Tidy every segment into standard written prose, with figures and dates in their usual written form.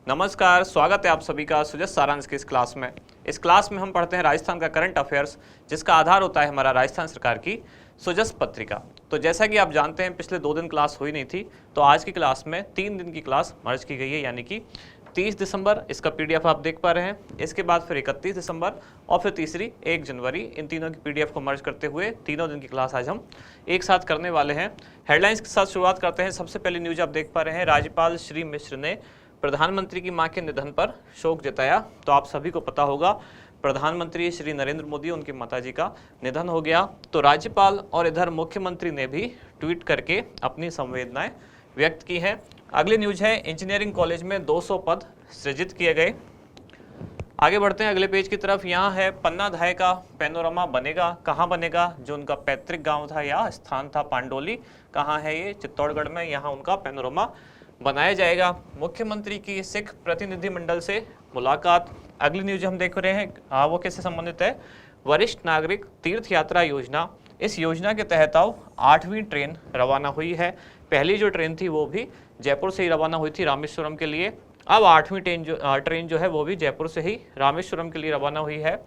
नमस्कार, स्वागत है आप सभी का सुजस सारांश की इस क्लास में। इस क्लास में हम पढ़ते हैं राजस्थान का करंट अफेयर्स, जिसका आधार होता है हमारा राजस्थान सरकार की सुजस पत्रिका। तो जैसा कि आप जानते हैं पिछले 2 दिन क्लास हुई नहीं थी, तो आज की क्लास में 3 दिन की क्लास मर्ज की गई है, यानी कि 30 दिसंबर इसका पीडीएफ आप देख पा रहे हैं, इसके बाद फिर 31 दिसंबर और फिर तीसरी 1 जनवरी, इन तीनों की पीडीएफ को मर्ज करते हुए तीनों दिन की क्लास आज हम एक साथ करने वाले हैं। हेडलाइंस के साथ शुरुआत करते हैं। सबसे पहली न्यूज आप देख पा रहे हैं, राज्यपाल श्री मिश्र ने प्रधानमंत्री की मां के निधन पर शोक जताया। तो आप सभी को पता होगा प्रधानमंत्री श्री नरेंद्र मोदी, उनकी माताजी का निधन हो गया। तो राज्यपाल और इधर मुख्यमंत्री ने भी ट्वीट करके अपनी संवेदनाएं व्यक्त की हैं। अगली न्यूज है, इंजीनियरिंग कॉलेज में 200 पद सृजित किए गए। आगे बढ़ते हैं अगले पेज की तरफ। यहाँ है पन्ना धाय का पैनोरमा बनेगा। कहाँ बनेगा? जो उनका पैतृक गांव था या स्थान था पांडोली, कहाँ है ये? चित्तौड़गढ़ में। यहाँ उनका पैनोरमा बनाया जाएगा। मुख्यमंत्री की सिख प्रतिनिधिमंडल से मुलाकात। अगली न्यूज हम देख रहे हैं, वो किससे संबंधित है? वरिष्ठ नागरिक तीर्थ यात्रा योजना। इस योजना के तहत 8वीं ट्रेन रवाना हुई है। पहली जो ट्रेन थी वो भी जयपुर से ही रवाना हुई थी रामेश्वरम के लिए। अब 8वीं ट्रेन जो है वो भी जयपुर से ही रामेश्वरम के लिए रवाना हुई है।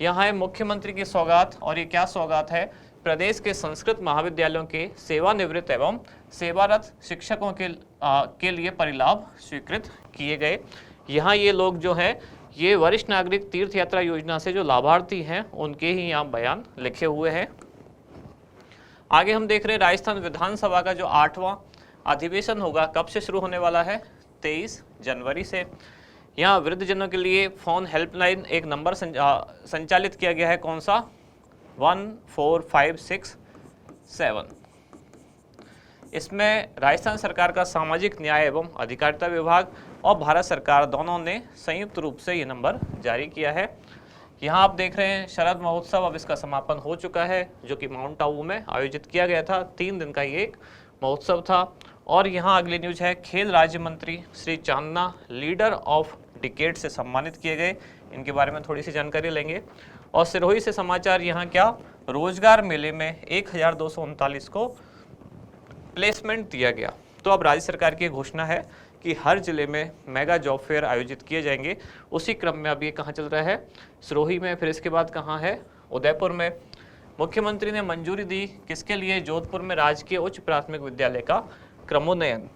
यहाँ है मुख्यमंत्री की सौगात, और ये क्या सौगात है? प्रदेश के संस्कृत महाविद्यालयों के सेवानिवृत्त एवं सेवारत शिक्षकों के लिए परिलाभ स्वीकृत किए गए। यहाँ ये लोग जो हैं, ये वरिष्ठ नागरिक तीर्थ यात्रा योजना से जो लाभार्थी हैं उनके ही यहाँ बयान लिखे हुए हैं। आगे हम देख रहे हैं राजस्थान विधानसभा का जो 8वां अधिवेशन होगा, कब से शुरू होने वाला है? 23 जनवरी से। यहाँ वृद्धजनों के लिए फोन हेल्पलाइन एक नंबर संचालित किया गया है। कौन सा? 14567। इसमें राजस्थान सरकार का सामाजिक न्याय एवं अधिकारिता विभाग और भारत सरकार दोनों ने संयुक्त रूप से ये नंबर जारी किया है। यहाँ आप देख रहे हैं शरद महोत्सव, अब इसका समापन हो चुका है, जो कि माउंट आबू में आयोजित किया गया था। 3 दिन का ये एक महोत्सव था। और यहाँ अगली न्यूज है, खेल राज्य मंत्री Shri Chandna leader of decade से सम्मानित किए गए। इनके बारे में थोड़ी सी जानकारी लेंगे। और सिरोही से समाचार, यहाँ क्या? रोजगार मेले में 1239 को प्लेसमेंट दिया गया। तो अब राज्य सरकार की घोषणा है कि हर जिले में मेगा जॉब फेयर आयोजित किए जाएंगे। उसी क्रम में अब ये कहाँ चल रहा है? सिरोही में। फिर इसके बाद कहाँ है? उदयपुर में। मुख्यमंत्री ने मंजूरी दी किसके लिए? जोधपुर में राजकीय उच्च प्राथमिक विद्यालय का क्रमोन्नयन।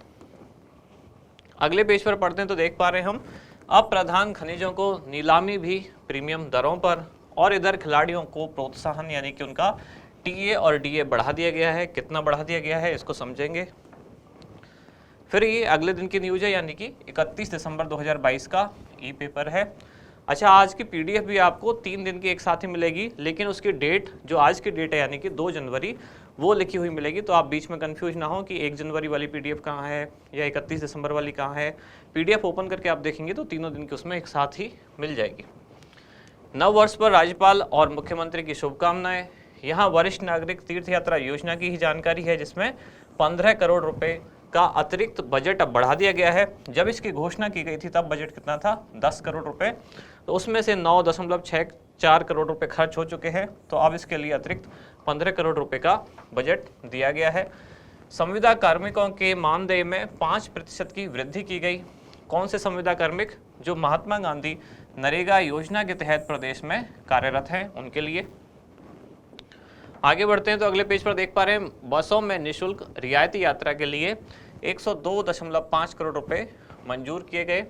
अगले पेज पर पढ़ते हैं तो देख पा रहे हैं हम, अब प्रधान खनिजों को नीलामी भी प्रीमियम दरों पर, और इधर खिलाड़ियों को प्रोत्साहन यानी कि उनका टीए और डीए बढ़ा दिया गया है। कितना बढ़ा दिया गया है इसको समझेंगे। फिर ये अगले दिन की न्यूज है, यानी कि 31 दिसंबर 2022 का ई पेपर है। अच्छा, आज की पीडीएफ भी आपको 3 दिन की एक साथ ही मिलेगी, लेकिन उसकी डेट जो आज की डेट है यानी कि 2 जनवरी, वो लिखी हुई मिलेगी। तो आप बीच में कंफ्यूज ना हो कि 1 जनवरी वाली पीडीएफ कहाँ है या 31 दिसंबर वाली कहाँ है। पीडीएफ ओपन करके आप देखेंगे तो तीनों दिन की उसमें एक साथ ही मिल जाएगी। नव वर्ष पर राज्यपाल और मुख्यमंत्री की शुभकामनाएं। यहाँ वरिष्ठ नागरिक तीर्थ यात्रा योजना की ही जानकारी है, जिसमें 15 करोड़ रुपए का अतिरिक्त बजट अब बढ़ा दिया गया है। जब इसकी घोषणा की गई थी तब बजट कितना था? 10 करोड़ रुपए। तो उसमें से 9.64 करोड़ रुपए खर्च हो चुके हैं। तो अब इसके लिए अतिरिक्त 15 करोड़ रुपए का बजट दिया गया है। संविदा कार्मिकों के मानदेय में 5% की वृद्धि की गई। कौन से संविदा कार्मिक? जो महात्मा गांधी नरेगा योजना के तहत प्रदेश में कार्यरत हैं, उनके लिए। आगे बढ़ते हैं तो अगले पेज पर देख पा रहे हैं, बसों में निःशुल्क रियायती यात्रा के लिए 102.5 करोड़ रुपए मंजूर किए गए।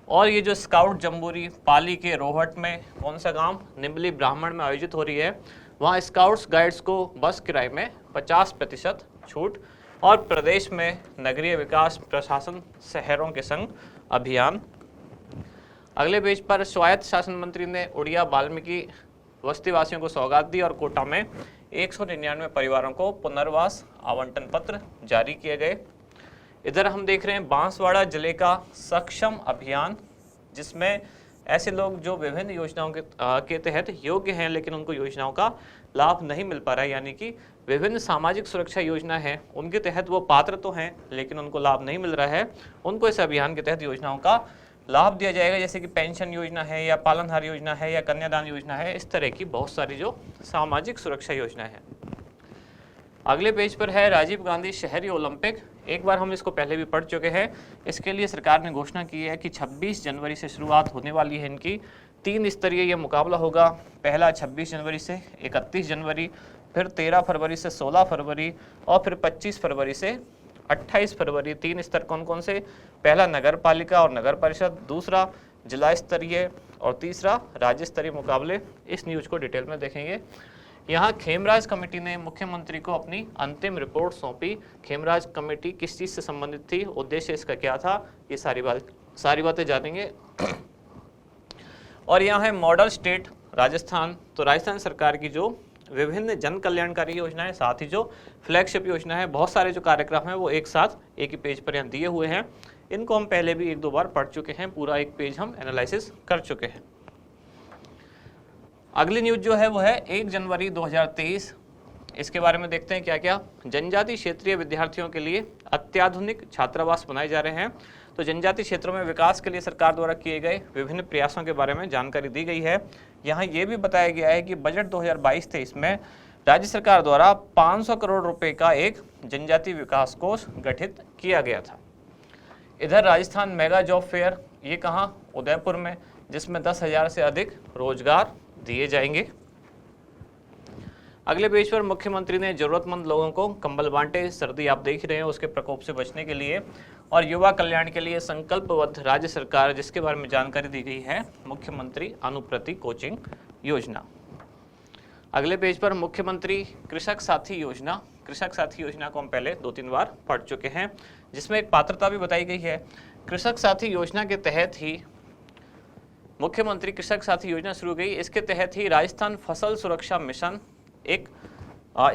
और ये जो स्काउट जम्बूरी पाली के रोहट में, कौन सा गांव? निम्बली ब्राह्मण में आयोजित हो रही है। वहाँ स्काउट्स गाइड्स को बस किराए में 50% छूट। और प्रदेश में नगरीय विकास प्रशासन शहरों के संग अभियान। अगले पेज पर स्वायत्त शासन मंत्री ने उड़िया वाल्मीकि बस्तीवासियों को सौगात दी, और कोटा में 199 परिवारों को पुनर्वास आवंटन पत्र जारी किए गए। इधर हम देख रहे हैं बांसवाड़ा जिले का सक्षम अभियान, जिसमें ऐसे लोग जो विभिन्न योजनाओं के तहत योग्य हैं लेकिन उनको योजनाओं का लाभ नहीं मिल पा रहा है, यानी कि विभिन्न सामाजिक सुरक्षा योजना है उनके तहत वो पात्र तो हैं लेकिन उनको लाभ नहीं मिल रहा है, उनको इस अभियान के तहत योजनाओं का लाभ दिया जाएगा। जैसे कि पेंशन योजना है या पालनहार योजना है या कन्यादान योजना है, इस तरह की बहुत सारी जो सामाजिक सुरक्षा योजना है। अगले पेज पर है राजीव गांधी शहरी ओलंपिक, एक बार हम इसको पहले भी पढ़ चुके हैं। इसके लिए सरकार ने घोषणा की है कि 26 जनवरी से शुरुआत होने वाली है इनकी। 3 स्तरीय ये मुकाबला होगा। पहला 26 जनवरी से 31 जनवरी, फिर 13 फरवरी से 16 फरवरी और फिर 25 फरवरी से 28 फरवरी। 3 स्तर कौन कौन से? पहला नगर पालिका और नगर परिषद, दूसरा जिला स्तरीय और तीसरा राज्य स्तरीय मुकाबले। इस न्यूज को डिटेल में देखेंगे। यहाँ खेमराज कमेटी ने मुख्यमंत्री को अपनी अंतिम रिपोर्ट सौंपी। खेमराज कमेटी किस चीज़ से संबंधित थी, उद्देश्य इसका क्या था, ये सारी बातें जानेंगे। और यहाँ है मॉडल स्टेट राजस्थान। तो राजस्थान सरकार की जो विभिन्न जन कल्याणकारी योजनाएं, साथ ही जो फ्लैगशिप योजना है, बहुत सारे जो कार्यक्रम हैं वो एक साथ एक ही पेज पर यहाँ दिए हुए हैं। इनको हम पहले भी 1-2 बार पढ़ चुके हैं, पूरा एक पेज हम एनालिसिस कर चुके हैं। अगली न्यूज जो है वो है 1 जनवरी 2023। इसके बारे में देखते हैं क्या क्या। जनजातीय क्षेत्रीय विद्यार्थियों के लिए अत्याधुनिक छात्रावास बनाए जा रहे हैं। तो जनजातीय क्षेत्रों में विकास के लिए सरकार द्वारा किए गए विभिन्न प्रयासों के बारे में जानकारी दी गई है। यहाँ ये भी बताया गया है कि बजट 2022-23 में राज्य सरकार द्वारा 500 करोड़ रुपए का एक जनजातीय विकास कोष गठित किया गया था। इधर राजस्थान मेगा जॉब फेयर, ये कहाँ? उदयपुर में, जिसमें 10,000 से अधिक रोजगार दिए जाएंगे। अगले पेज पर मुख्यमंत्री ने जरूरतमंद लोगों को कंबल बांटे। सर्दी आप देख रहे हैं, उसके प्रकोप से बचने के लिए और युवा कल्याण के लिए संकल्पबद्ध राज्य सरकार, जिसके बारे में जानकारी दी गई है मुख्यमंत्री अनुप्रति कोचिंग योजना। अगले पेज पर मुख्यमंत्री कृषक साथी योजना। कृषक साथी योजना को हम पहले 2-3 बार पढ़ चुके हैं, जिसमें एक पात्रता भी बताई गई है। कृषक साथी योजना के तहत ही मुख्यमंत्री कृषक साथी योजना शुरू गई। इसके तहत ही राजस्थान फसल सुरक्षा मिशन एक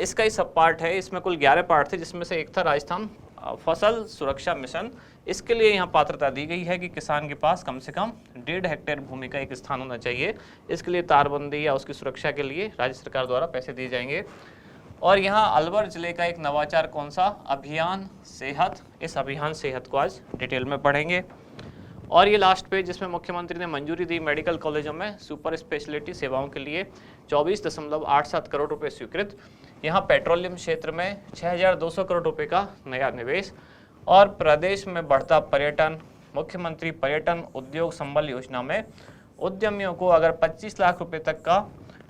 इसका ही सब पार्ट है। इसमें कुल 11 पार्ट थे, जिसमें से एक था राजस्थान फसल सुरक्षा मिशन। इसके लिए यहाँ पात्रता दी गई है कि किसान के पास कम से कम 1.5 हेक्टेयर भूमि का एक स्थान होना चाहिए। इसके लिए तारबंदी या उसकी सुरक्षा के लिए राज्य सरकार द्वारा पैसे दिए जाएंगे। और यहाँ अलवर जिले का एक नवाचार कौन सा? अभियान सेहत। इस अभियान सेहत को आज डिटेल में पढ़ेंगे। और ये लास्ट पेज, जिसमें मुख्यमंत्री ने मंजूरी दी मेडिकल कॉलेजों में सुपर स्पेशलिटी सेवाओं के लिए 24.87 करोड़ रुपए स्वीकृत। यहाँ पेट्रोलियम क्षेत्र में 6,200 करोड़ रुपए का नया निवेश। और प्रदेश में बढ़ता पर्यटन। मुख्यमंत्री पर्यटन उद्योग संबल योजना में उद्यमियों को अगर 25 लाख रुपए तक का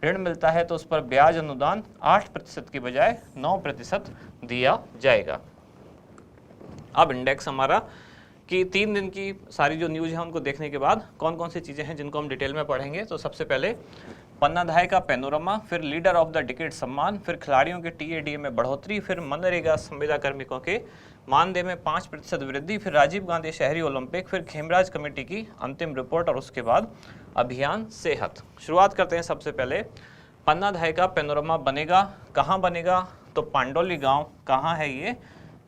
ऋण मिलता है तो उस पर ब्याज अनुदान 8% की बजाय 9% दिया जाएगा। अब इंडेक्स हमारा कि 3 दिन की सारी जो न्यूज़ है उनको देखने के बाद कौन कौन सी चीज़ें हैं जिनको हम डिटेल में पढ़ेंगे। तो सबसे पहले पन्नाधाय का पैनोरमा, फिर लीडर ऑफ द डिकेड सम्मान, फिर खिलाड़ियों के टीएडीए में बढ़ोतरी, फिर मनरेगा संविदा कार्मिकों के मानदेय में 5% वृद्धि, फिर राजीव गांधी शहरी ओलंपिक, फिर खेमराज कमेटी की अंतिम रिपोर्ट और उसके बाद अभियान सेहत। शुरुआत करते हैं सबसे पहले पन्नाधाय का पैनोरमा बनेगा। कहाँ बनेगा? तो पांडोली गाँव कहाँ है ये?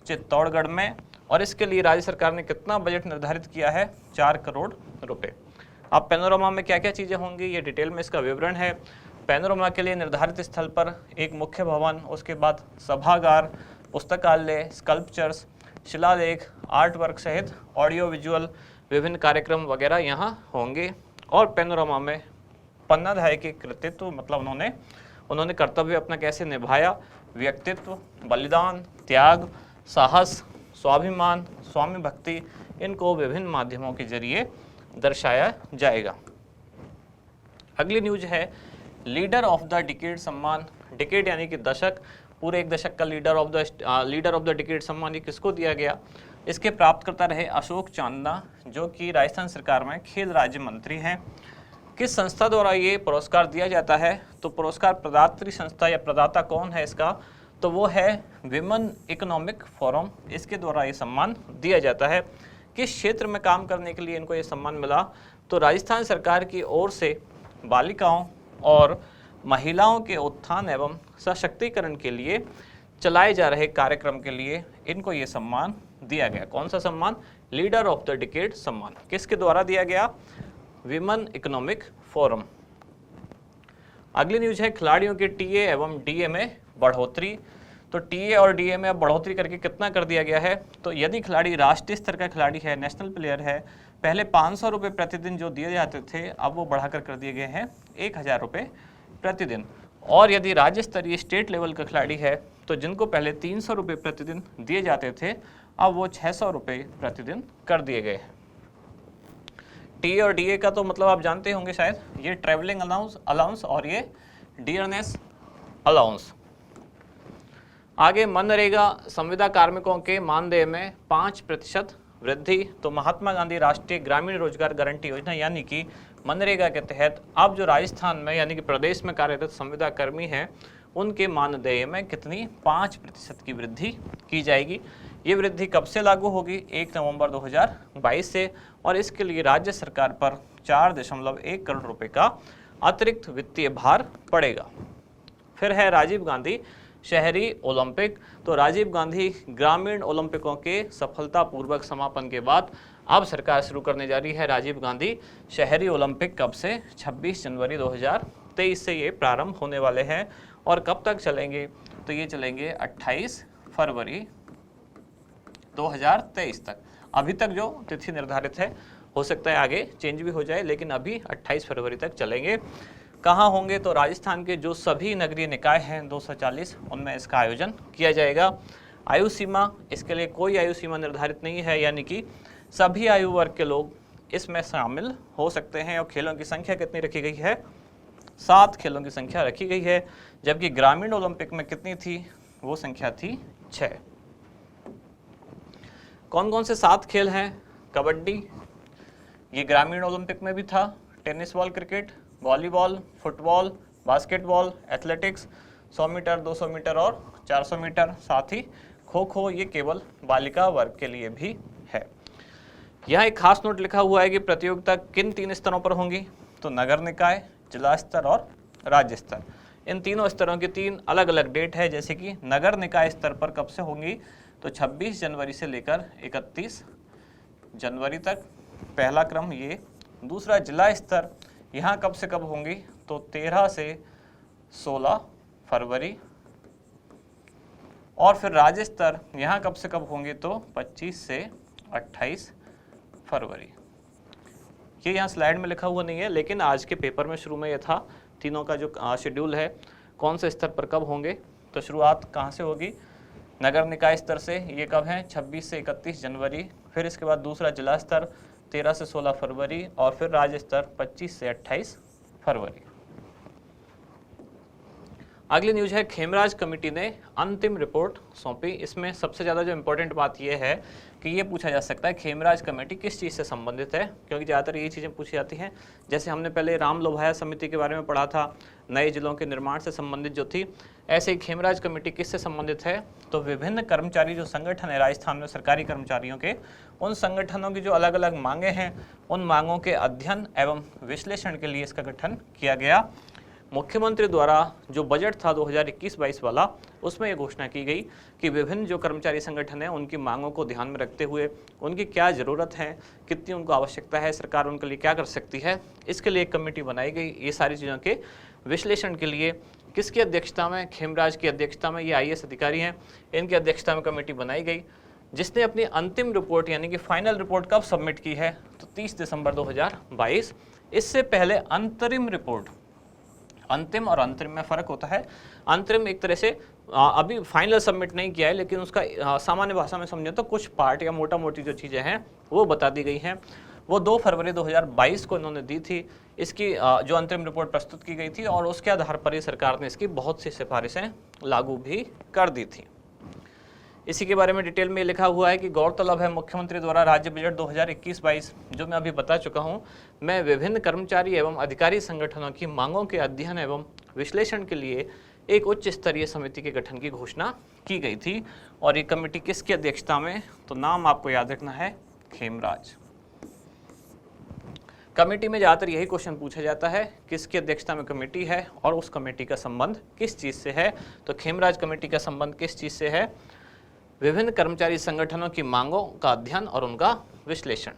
चित्तौड़गढ़ में। और इसके लिए राज्य सरकार ने कितना बजट निर्धारित किया है? 4 करोड़ रुपए। अब पैनोरमा में क्या क्या चीज़ें होंगी, ये डिटेल में इसका विवरण है। पैनोरमा के लिए निर्धारित स्थल पर एक मुख्य भवन, उसके बाद सभागार, पुस्तकालय, स्कल्पचर्स, शिलालेख, आर्ट वर्क सहित ऑडियो विजुअल विभिन्न कार्यक्रम वगैरह यहाँ होंगे। और पैनोरमा में पन्नाधाय के कृतित्व, मतलब उन्होंने कर्तव्य अपना कैसे निभाया, व्यक्तित्व, बलिदान, त्याग, साहस, स्वाभिमान, स्वामी भक्ति, इनको विभिन्न माध्यमों के जरिए दर्शाया जाएगा। अगली न्यूज है लीडर ऑफ द डिकेड सम्मान। डिकेड यानी कि दशक, पूरे एक दशक का लीडर ऑफ द डिकेड सम्मान ये किसको दिया गया? इसके प्राप्तकर्ता रहे अशोक चांदना, जो कि राजस्थान सरकार में खेल राज्य मंत्री हैं। किस संस्था द्वारा ये पुरस्कार दिया जाता है? तो पुरस्कार प्रदात्री संस्था या प्रदाता कौन है इसका? तो वो है विमेन इकोनॉमिक फोरम। इसके द्वारा ये सम्मान दिया जाता है। किस क्षेत्र में काम करने के लिए इनको ये सम्मान मिला? तो राजस्थान सरकार की ओर से बालिकाओं और महिलाओं के उत्थान एवं सशक्तिकरण के लिए चलाए जा रहे कार्यक्रम के लिए इनको ये सम्मान दिया गया। कौन सा सम्मान? लीडर ऑफ द डिकेड सम्मान। किसके द्वारा दिया गया? Women economic forum. अगली न्यूज है खिलाड़ियों के टीए एवं डीए में बढ़ोतरी। तो टीए और डीए में अब बढ़ोतरी करके कितना कर दिया गया है? तो यदि खिलाड़ी राष्ट्रीय स्तर का खिलाड़ी है, नेशनल प्लेयर है, पहले 500 रुपये प्रतिदिन जो दिए जाते थे, अब वो बढ़ाकर कर दिए गए हैं 1,000 रुपये प्रतिदिन। और यदि राज्य स्तरीय स्टेट लेवल का खिलाड़ी है तो जिनको पहले 300 रुपये प्रतिदिन दिए जाते थे, अब वो 600 रुपये प्रतिदिन कर दिए गए हैं। टी और डीए का तो मतलब आप जानते होंगे शायद, ये ट्रैवलिंग अलाउंस और ये डियरनेस अलाउंस। आगे मनरेगा संविदा कार्मिकों के मानदेय में 5% वृद्धि। तो महात्मा गांधी राष्ट्रीय ग्रामीण रोजगार गारंटी योजना यानी कि मनरेगा के तहत अब जो राजस्थान में यानी कि प्रदेश में कार्यरत संविदा कर्मी हैं उनके मानदेय में कितनी 5% की वृद्धि की जाएगी। ये वृद्धि कब से लागू होगी? 1 नवंबर 2022 से, और इसके लिए राज्य सरकार पर 4.1 करोड़ रुपए का अतिरिक्त वित्तीय भार पड़ेगा। फिर है राजीव गांधी शहरी ओलंपिक। तो राजीव गांधी ग्रामीण ओलंपिकों के सफलतापूर्वक समापन के बाद अब सरकार शुरू करने जा रही है राजीव गांधी शहरी ओलंपिक। कब से? 26 जनवरी 2023 से ये प्रारंभ होने वाले हैं। और कब तक चलेंगे? तो ये चलेंगे 28 फरवरी 2023 तक। अभी तक जो तिथि निर्धारित है, हो सकता है आगे चेंज भी हो जाए, लेकिन अभी 28 फरवरी तक चलेंगे। कहाँ होंगे? तो राजस्थान के जो सभी नगरीय निकाय हैं 240, उनमें इसका आयोजन किया जाएगा। आयु सीमा, इसके लिए कोई आयु सीमा निर्धारित नहीं है, यानी कि सभी आयु वर्ग के लोग इसमें शामिल हो सकते हैं। और खेलों की संख्या कितनी रखी गई है? 7 खेलों की संख्या रखी गई है, जबकि ग्रामीण ओलंपिक में कितनी थी? वो संख्या थी 6। कौन कौन से 7 खेल हैं? कबड्डी, ये ग्रामीण ओलंपिक में भी था, tennis ball, cricket, volleyball, football, basketball, athletics, 100 metre, 200 metre और 400 मीटर, साथ ही खो खो, ये केवल बालिका वर्ग के लिए भी है। यहाँ एक खास नोट लिखा हुआ है कि प्रतियोगिता किन 3 स्तरों पर होंगी? तो नगर निकाय, जिला स्तर और राज्य स्तर। इन तीनों स्तरों की 3 अलग अलग डेट है। जैसे कि नगर निकाय स्तर पर कब से होंगी? तो 26 जनवरी से लेकर 31 जनवरी तक, पहला क्रम ये। दूसरा जिला स्तर, यहाँ कब से कब होंगी? तो 13 से 16 फरवरी। और फिर राज्य स्तर, यहाँ कब से कब होंगे? तो 25 से 28 फरवरी। ये यहाँ स्लाइड में लिखा हुआ नहीं है, लेकिन आज के पेपर में शुरू में यह था। तीनों का जो शेड्यूल है, कौन से स्तर पर कब होंगे। तो शुरुआत कहाँ से होगी? नगर निकाय स्तर से। ये कब है? 26 से 31 जनवरी। फिर इसके बाद दूसरा जिला स्तर 13 से 16 फरवरी, और फिर राज्य स्तर 25 से 28 फरवरी। अगली न्यूज है, खेमराज कमेटी ने अंतिम रिपोर्ट सौंपी। इसमें सबसे ज़्यादा जो इम्पोर्टेंट बात यह है कि ये पूछा जा सकता है खेमराज कमेटी किस चीज़ से संबंधित है, क्योंकि ज़्यादातर ये चीज़ें पूछी जाती हैं। जैसे हमने पहले राम लोभाया समिति के बारे में पढ़ा था, नए जिलों के निर्माण से संबंधित जो थी, ऐसे ही खेमराज कमेटी किससे संबंधित है? तो विभिन्न कर्मचारी जो संगठन है राजस्थान में सरकारी कर्मचारियों के, उन संगठनों की जो अलग अलग मांगे हैं, उन मांगों के अध्ययन एवं विश्लेषण के लिए इसका गठन किया गया। मुख्यमंत्री द्वारा जो बजट था 2021-22 वाला, उसमें ये घोषणा की गई कि विभिन्न जो कर्मचारी संगठन हैं उनकी मांगों को ध्यान में रखते हुए उनकी क्या ज़रूरत है, कितनी उनको आवश्यकता है, सरकार उनके लिए क्या कर सकती है, इसके लिए एक कमेटी बनाई गई। ये सारी चीज़ों के विश्लेषण के लिए किसकी अध्यक्षता में? खेमराज की अध्यक्षता में। ये IAS अधिकारी हैं, इनकी अध्यक्षता में कमेटी बनाई गई, जिसने अपनी अंतिम रिपोर्ट यानी कि फाइनल रिपोर्ट कब सबमिट की है? तो 30 दिसंबर 2022। इससे पहले अंतरिम रिपोर्ट, अंतिम और अंतरिम में फ़र्क होता है। अंतरिम एक तरह से अभी फाइनल सबमिट नहीं किया है, लेकिन उसका सामान्य भाषा में समझे तो कुछ पार्ट या मोटा मोटी जो चीज़ें हैं वो बता दी गई हैं। वो 2 फरवरी 2022 को इन्होंने दी थी। इसकी जो अंतरिम रिपोर्ट प्रस्तुत की गई थी, और उसके आधार पर ही सरकार ने इसकी बहुत सी सिफारिशें लागू भी कर दी थी। इसी के बारे में डिटेल में लिखा हुआ है कि गौरतलब है, मुख्यमंत्री द्वारा राज्य बजट 2021-22 जो मैं अभी बता चुका हूं, मैं विभिन्न कर्मचारी एवं अधिकारी संगठनों की मांगों के अध्ययन एवं विश्लेषण के लिए एक उच्च स्तरीय समिति के गठन की घोषणा की गई थी। और ये कमेटी किसकी अध्यक्षता में? तो नाम आपको याद रखना है, खेमराज। कमेटी में ज़्यादातर यही क्वेश्चन पूछा जाता है, किसकी अध्यक्षता में कमेटी है और उस कमेटी का संबंध किस चीज़ से है? तो खेमराज कमेटी का संबंध किस चीज़ से है? विभिन्न कर्मचारी संगठनों की मांगों का अध्ययन और उनका विश्लेषण।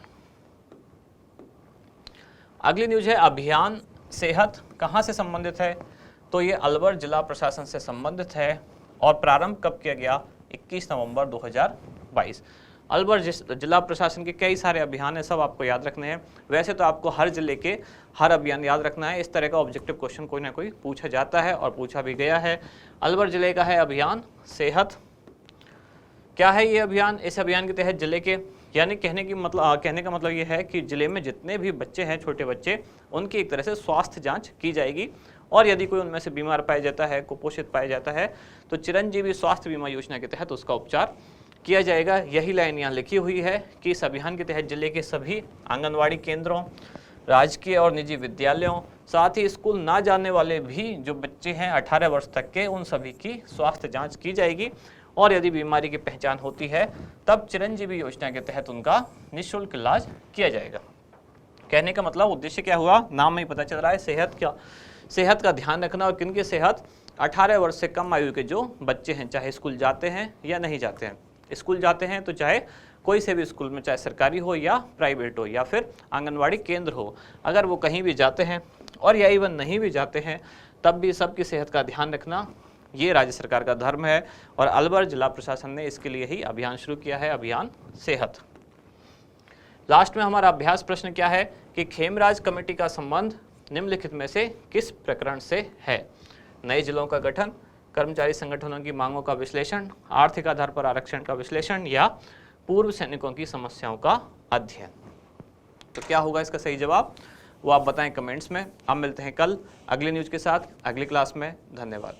अगली न्यूज है, अभियान सेहत कहाँ से संबंधित है? तो ये अलवर जिला प्रशासन से संबंधित है, और प्रारंभ कब किया गया? 21 नवंबर 2022। अलवर जिला प्रशासन के कई सारे अभियान है, सब आपको याद रखने हैं। वैसे तो आपको हर जिले के हर अभियान याद रखना है, इस तरह का ऑब्जेक्टिव क्वेश्चन कोई ना कोई पूछा जाता है और पूछा भी गया है। अलवर जिले का है अभियान सेहत। क्या है ये अभियान? इस अभियान के तहत जिले के, यानी कहने का मतलब ये है कि जिले में जितने भी बच्चे हैं, छोटे बच्चे, उनकी एक तरह से स्वास्थ्य जांच की जाएगी और यदि कोई उनमें से बीमार पाया जाता है, कुपोषित पाया जाता है, तो चिरंजीवी स्वास्थ्य बीमा योजना के तहत उसका उपचार किया जाएगा। यही लाइन यहाँ लिखी हुई है कि इस अभियान के तहत जिले के सभी आंगनवाड़ी केंद्रों, राजकीय और निजी विद्यालयों, साथ ही स्कूल ना जाने वाले भी जो बच्चे हैं 18 वर्ष तक के, उन सभी की स्वास्थ्य जांच की जाएगी और यदि बीमारी की पहचान होती है तब चिरंजीवी योजना के तहत उनका निःशुल्क इलाज किया जाएगा। कहने का मतलब उद्देश्य क्या हुआ, नाम में ही पता चल रहा है, सेहत का ध्यान रखना। और किनकी सेहत? 18 वर्ष से कम आयु के जो बच्चे हैं, चाहे स्कूल जाते हैं या नहीं जाते हैं। स्कूल जाते हैं तो चाहे कोई से भी स्कूल में, चाहे सरकारी हो या प्राइवेट हो या फिर आंगनवाड़ी केंद्र हो, अगर वो कहीं भी जाते हैं और या इवन नहीं भी जाते हैं तब भी सबकी सेहत का ध्यान रखना ये राज्य सरकार का धर्म है और अलवर जिला प्रशासन ने इसके लिए ही अभियान शुरू किया है, अभियान सेहत। लास्ट में हमारा अभ्यास प्रश्न क्या है कि खेमराज कमेटी का संबंध निम्नलिखित में से किस प्रकरण से है? नए जिलों का गठन, कर्मचारी संगठनों की मांगों का विश्लेषण, आर्थिक आधार पर आरक्षण का विश्लेषण या पूर्व सैनिकों की समस्याओं का अध्ययन। तो क्या होगा इसका सही जवाब, वो आप बताएं कमेंट्स में। हम मिलते हैं कल अगली न्यूज के साथ अगली क्लास में। धन्यवाद।